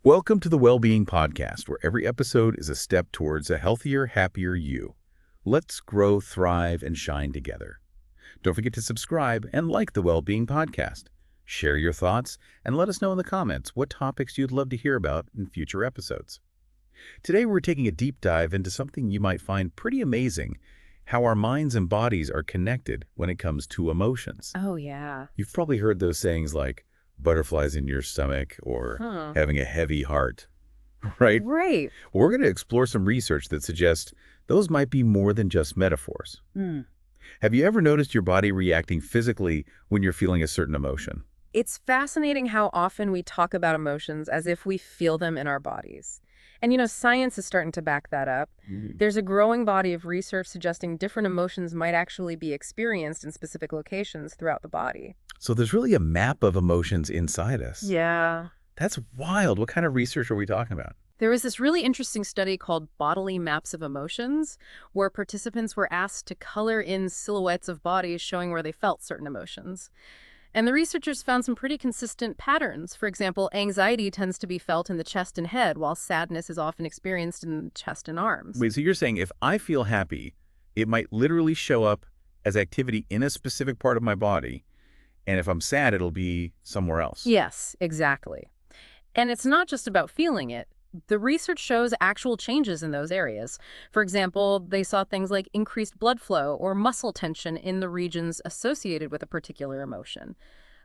Welcome to the Wellbeing Podcast, where every episode is a step towards a healthier, happier you. Let's grow, thrive, and shine together. Don't forget to subscribe and like the Wellbeing Podcast. Share your thoughts and let us know in the comments what topics you'd love to hear about in future episodes. Today, we're taking a deep dive into something you might find pretty amazing: how our minds and bodies are connected when it comes to emotions. Oh, yeah. You've probably heard those sayings like butterflies in your stomach or Huh. having a heavy heart, right? Right. We're going to explore some research that suggests those might be more than just metaphors. Mm. Have you ever noticed your body reacting physically when you're feeling a certain emotion? It's fascinating how often we talk about emotions as if we feel them in our bodies. And science is starting to back that up. There's a growing body of research suggesting different emotions might actually be experienced in specific locations throughout the body. So there's really a map of emotions inside us. Yeah. That's wild. What kind of research are we talking about? There was this really interesting study called Bodily Maps of Emotions, where participants were asked to color in silhouettes of bodies showing where they felt certain emotions. And the researchers found some pretty consistent patterns. For example, anxiety tends to be felt in the chest and head, while sadness is often experienced in the chest and arms. Wait, so you're saying if I feel happy, it might literally show up as activity in a specific part of my body, and if I'm sad, it'll be somewhere else. Yes, exactly. And it's not just about feeling it. The research shows actual changes in those areas. For example, they saw things like increased blood flow or muscle tension in the regions associated with a particular emotion.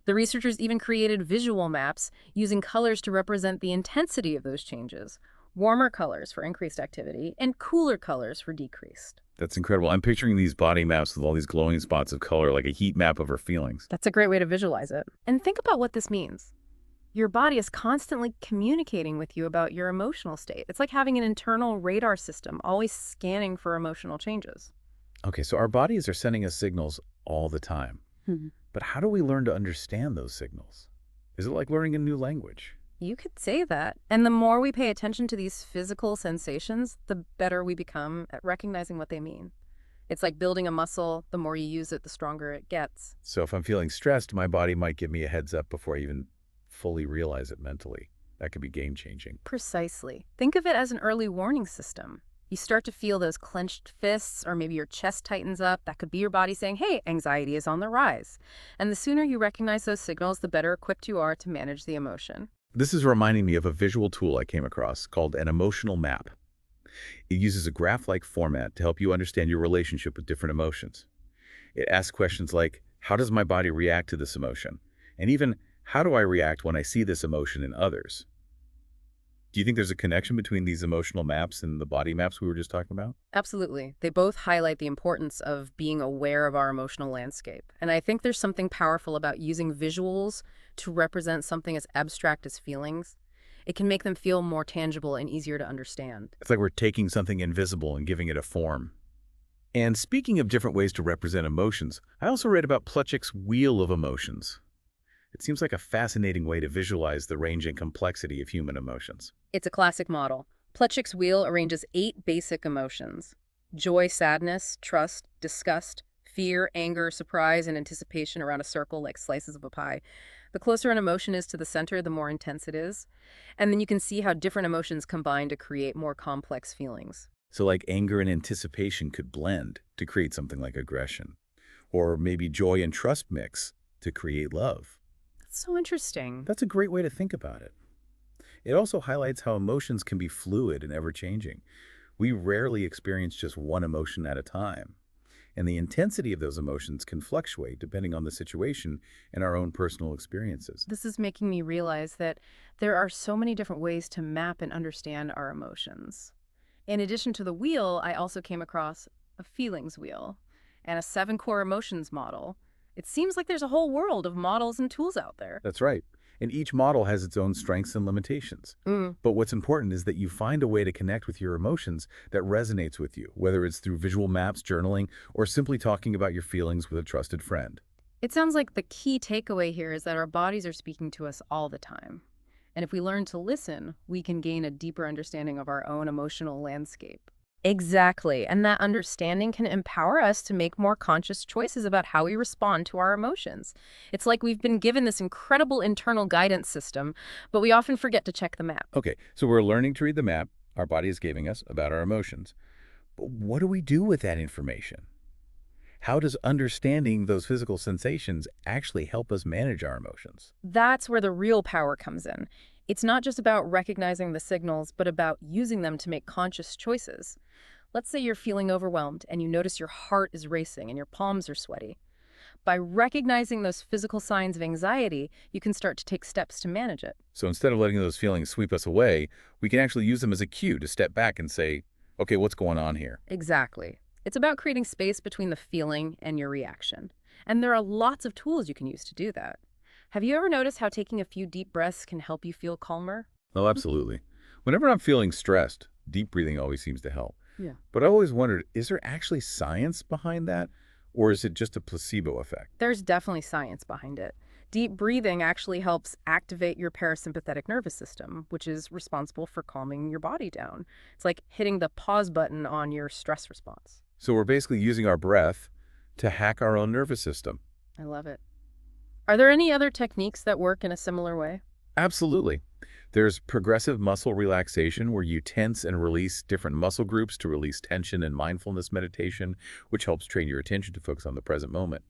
The researchers even created visual maps using colors to represent the intensity of those changes. Warmer colors for increased activity and cooler colors for decreased. That's incredible. I'm picturing these body maps with all these glowing spots of color, like a heat map of our feelings. That's a great way to visualize it. And think about what this means. Your body is constantly communicating with you about your emotional state. It's like having an internal radar system, always scanning for emotional changes. Okay, so our bodies are sending us signals all the time. Mhm. But how do we learn to understand those signals? Is it like learning a new language? You could say that. And the more we pay attention to these physical sensations, the better we become at recognizing what they mean. It's like building a muscle. The more you use it, the stronger it gets. So if I'm feeling stressed, my body might give me a heads up before I even fully realize it mentally. That could be game-changing. Precisely. Think of it as an early warning system. You start to feel those clenched fists, or maybe your chest tightens up. That could be your body saying, hey, anxiety is on the rise. And the sooner you recognize those signals, the better equipped you are to manage the emotion. This is reminding me of a visual tool I came across called an emotional map. It uses a graph-like format to help you understand your relationship with different emotions. It asks questions like, how does my body react to this emotion? And even, how do I react when I see this emotion in others? Do you think there's a connection between these emotional maps and the body maps we were just talking about? Absolutely. They both highlight the importance of being aware of our emotional landscape. And I think there's something powerful about using visuals to represent something as abstract as feelings. It can make them feel more tangible and easier to understand. It's like we're taking something invisible and giving it a form. And speaking of different ways to represent emotions, I also read about Plutchik's Wheel of Emotions. It seems like a fascinating way to visualize the range and complexity of human emotions. It's a classic model. Plutchik's wheel arranges 8 basic emotions: joy, sadness, trust, disgust, fear, anger, surprise, and anticipation around a circle like slices of a pie. The closer an emotion is to the center, the more intense it is. And then you can see how different emotions combine to create more complex feelings. So like anger and anticipation could blend to create something like aggression. Or maybe joy and trust mix to create love. That's so interesting. That's a great way to think about it. It also highlights how emotions can be fluid and ever-changing. We rarely experience just one emotion at a time, and the intensity of those emotions can fluctuate depending on the situation and our own personal experiences. This is making me realize that there are so many different ways to map and understand our emotions. In addition to the wheel, I also came across a feelings wheel and a 7-core emotions model. It seems like there's a whole world of models and tools out there. That's right. And each model has its own strengths and limitations. Mm. But what's important is that you find a way to connect with your emotions that resonates with you, whether it's through visual maps, journaling, or simply talking about your feelings with a trusted friend. It sounds like the key takeaway here is that our bodies are speaking to us all the time. And if we learn to listen, we can gain a deeper understanding of our own emotional landscape. Exactly. And that understanding can empower us to make more conscious choices about how we respond to our emotions. It's like we've been given this incredible internal guidance system, but we often forget to check the map. Okay, so we're learning to read the map our body is giving us about our emotions. But what do we do with that information? How does understanding those physical sensations actually help us manage our emotions? That's where the real power comes in. It's not just about recognizing the signals, but about using them to make conscious choices. Let's say you're feeling overwhelmed and you notice your heart is racing and your palms are sweaty. By recognizing those physical signs of anxiety, you can start to take steps to manage it. So instead of letting those feelings sweep us away, we can actually use them as a cue to step back and say, okay, what's going on here? Exactly. It's about creating space between the feeling and your reaction. And there are lots of tools you can use to do that. Have you ever noticed how taking a few deep breaths can help you feel calmer? Oh, absolutely. Whenever I'm feeling stressed, deep breathing always seems to help. Yeah. But I always wondered, is there actually science behind that? Or is it just a placebo effect? There's definitely science behind it. Deep breathing actually helps activate your parasympathetic nervous system, which is responsible for calming your body down. It's like hitting the pause button on your stress response. So we're basically using our breath to hack our own nervous system. I love it. Are there any other techniques that work in a similar way? Absolutely. There's progressive muscle relaxation where you tense and release different muscle groups to release tension, and mindfulness meditation, which helps train your attention to focus on the present moment.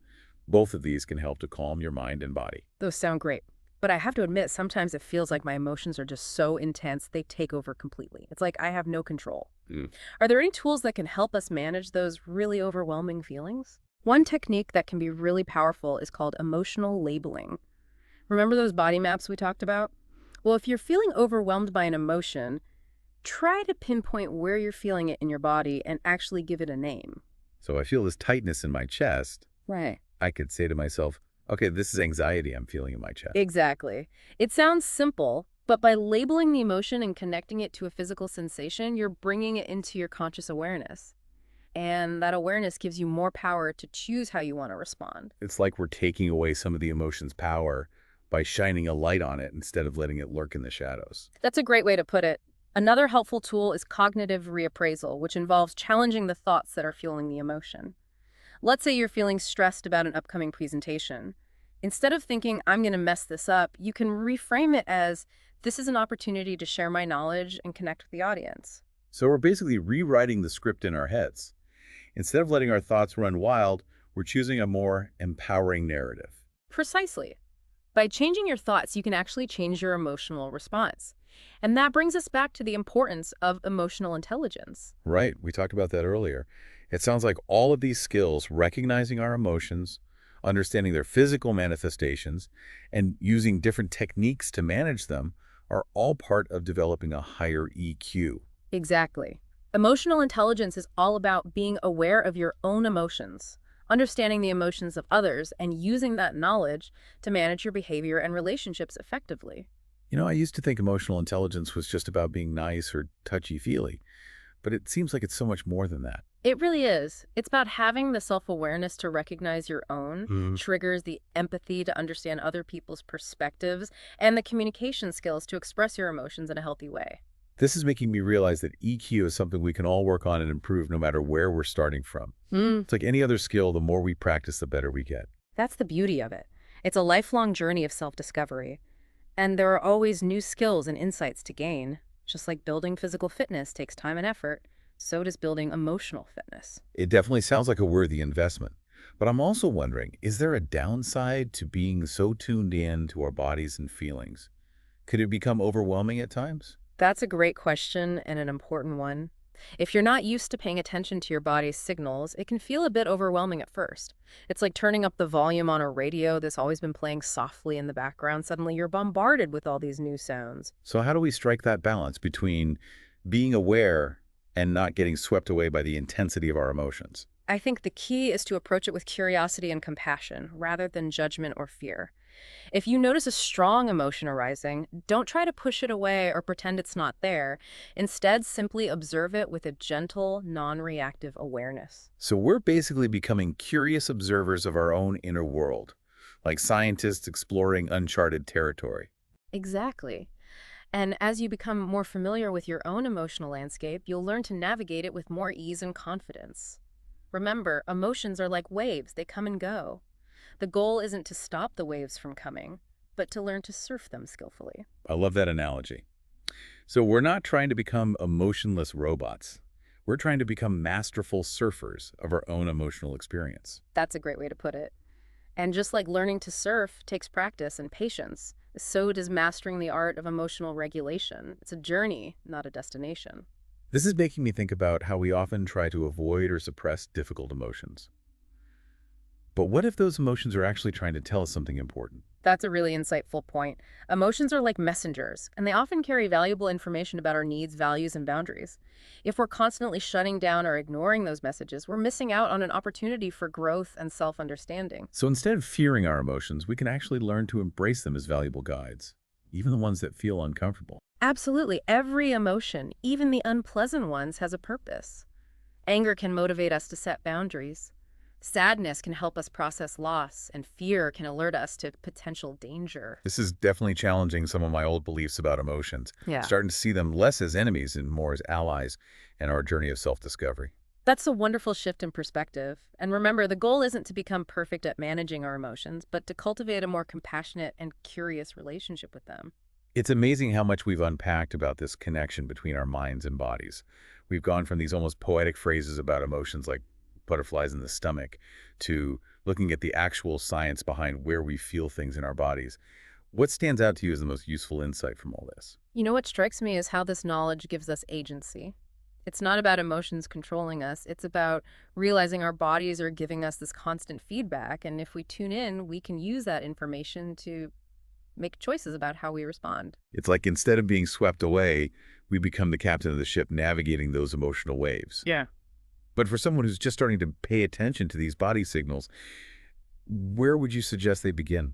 Both of these can help to calm your mind and body. Those sound great. But I have to admit, sometimes it feels like my emotions are just so intense, they take over completely. It's like I have no control. Mm. Are there any tools that can help us manage those really overwhelming feelings? One technique that can be really powerful is called emotional labeling. Remember those body maps we talked about? Well, if you're feeling overwhelmed by an emotion, try to pinpoint where you're feeling it in your body and actually give it a name. So I feel this tightness in my chest. Right. I could say to myself, okay, this is anxiety I'm feeling in my chest. Exactly. It sounds simple, but by labeling the emotion and connecting it to a physical sensation, you're bringing it into your conscious awareness. And that awareness gives you more power to choose how you want to respond. It's like we're taking away some of the emotion's power by shining a light on it instead of letting it lurk in the shadows. That's a great way to put it. Another helpful tool is cognitive reappraisal, which involves challenging the thoughts that are fueling the emotion. Let's say you're feeling stressed about an upcoming presentation. Instead of thinking, I'm going to mess this up, you can reframe it as, this is an opportunity to share my knowledge and connect with the audience. So we're basically rewriting the script in our heads. Instead of letting our thoughts run wild, we're choosing a more empowering narrative. Precisely. By changing your thoughts, you can actually change your emotional response. And that brings us back to the importance of emotional intelligence. Right, we talked about that earlier. It sounds like all of these skills, recognizing our emotions, understanding their physical manifestations, and using different techniques to manage them, are all part of developing a higher EQ. Exactly. Emotional intelligence is all about being aware of your own emotions, understanding the emotions of others, and using that knowledge to manage your behavior and relationships effectively. You know, I used to think emotional intelligence was just about being nice or touchy-feely, but it seems like it's so much more than that. It really is. It's about having the self-awareness to recognize your own, triggers the empathy to understand other people's perspectives, and the communication skills to express your emotions in a healthy way. This is making me realize that EQ is something we can all work on and improve no matter where we're starting from. It's like any other skill, the more we practice, the better we get. That's the beauty of it. It's a lifelong journey of self-discovery. And there are always new skills and insights to gain. Just like building physical fitness takes time and effort, so does building emotional fitness. It definitely sounds like a worthy investment. But I'm also wondering, is there a downside to being so tuned in to our bodies and feelings? Could it become overwhelming at times? That's a great question and an important one. If you're not used to paying attention to your body's signals, it can feel a bit overwhelming at first. It's like turning up the volume on a radio that's always been playing softly in the background. Suddenly you're bombarded with all these new sounds. So how do we strike that balance between being aware and not getting swept away by the intensity of our emotions? I think the key is to approach it with curiosity and compassion rather than judgment or fear. If you notice a strong emotion arising, don't try to push it away or pretend it's not there. Instead, simply observe it with a gentle, non-reactive awareness. So we're basically becoming curious observers of our own inner world, like scientists exploring uncharted territory. Exactly. And as you become more familiar with your own emotional landscape, you'll learn to navigate it with more ease and confidence. Remember, emotions are like waves, they come and go. The goal isn't to stop the waves from coming, but to learn to surf them skillfully. I love that analogy. So we're not trying to become emotionless robots. We're trying to become masterful surfers of our own emotional experience. That's a great way to put it. And just like learning to surf takes practice and patience, so does mastering the art of emotional regulation. It's a journey, not a destination. This is making me think about how we often try to avoid or suppress difficult emotions. But what if those emotions are actually trying to tell us something important? That's a really insightful point. Emotions are like messengers, and they often carry valuable information about our needs, values, and boundaries. If we're constantly shutting down or ignoring those messages, we're missing out on an opportunity for growth and self-understanding. So instead of fearing our emotions, we can actually learn to embrace them as valuable guides, even the ones that feel uncomfortable. Absolutely. Every emotion, even the unpleasant ones, has a purpose. Anger can motivate us to set boundaries. Sadness can help us process loss, and fear can alert us to potential danger. This is definitely challenging some of my old beliefs about emotions, Yeah. starting to see them less as enemies and more as allies in our journey of self-discovery. That's a wonderful shift in perspective. And remember, the goal isn't to become perfect at managing our emotions, but to cultivate a more compassionate and curious relationship with them. It's amazing how much we've unpacked about this connection between our minds and bodies. We've gone from these almost poetic phrases about emotions like butterflies in the stomach to looking at the actual science behind where we feel things in our bodies. What stands out to you as the most useful insight from all this? You know what strikes me is how this knowledge gives us agency. It's not about emotions controlling us. It's about realizing our bodies are giving us this constant feedback. And if we tune in, we can use that information to make choices about how we respond. It's like instead of being swept away, we become the captain of the ship navigating those emotional waves. Yeah. But for someone who's just starting to pay attention to these body signals, where would you suggest they begin?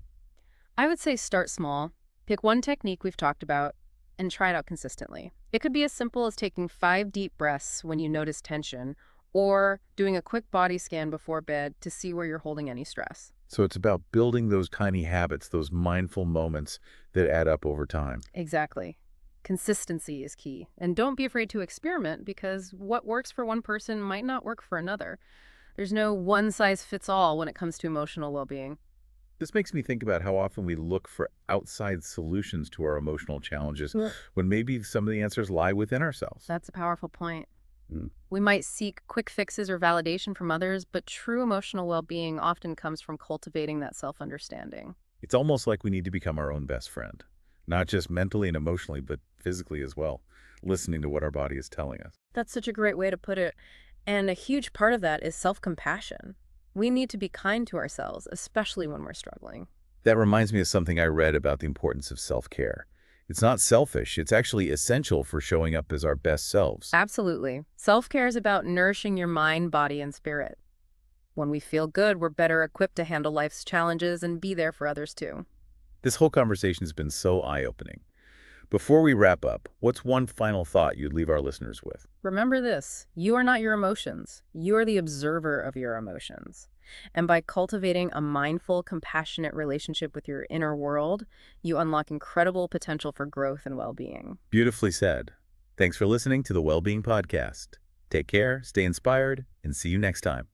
I would say start small. Pick one technique we've talked about and try it out consistently. It could be as simple as taking 5 deep breaths when you notice tension, or doing a quick body scan before bed to see where you're holding any stress. So it's about building those tiny habits, those mindful moments that add up over time. Exactly. Consistency is key. And don't be afraid to experiment, because what works for one person might not work for another. There's no one-size-fits-all when it comes to emotional well-being. This makes me think about how often we look for outside solutions to our emotional challenges Yeah. when maybe some of the answers lie within ourselves. That's a powerful point. Mm. We might seek quick fixes or validation from others, but true emotional well-being often comes from cultivating that self-understanding. It's almost like we need to become our own best friend, not just mentally and emotionally, but physically as well, listening to what our body is telling us. That's such a great way to put it. And a huge part of that is self-compassion. We need to be kind to ourselves, especially when we're struggling. That reminds me of something I read about the importance of self-care. It's not selfish, it's actually essential for showing up as our best selves. Absolutely. Self-care is about nourishing your mind, body, and spirit. When we feel good, we're better equipped to handle life's challenges and be there for others too. This whole conversation has been so eye-opening. Before we wrap up, what's one final thought you'd leave our listeners with? Remember this, you are not your emotions. You are the observer of your emotions. And by cultivating a mindful, compassionate relationship with your inner world, you unlock incredible potential for growth and well-being. Beautifully said. Thanks for listening to the Wellbeing Podcast. Take care, stay inspired, and see you next time.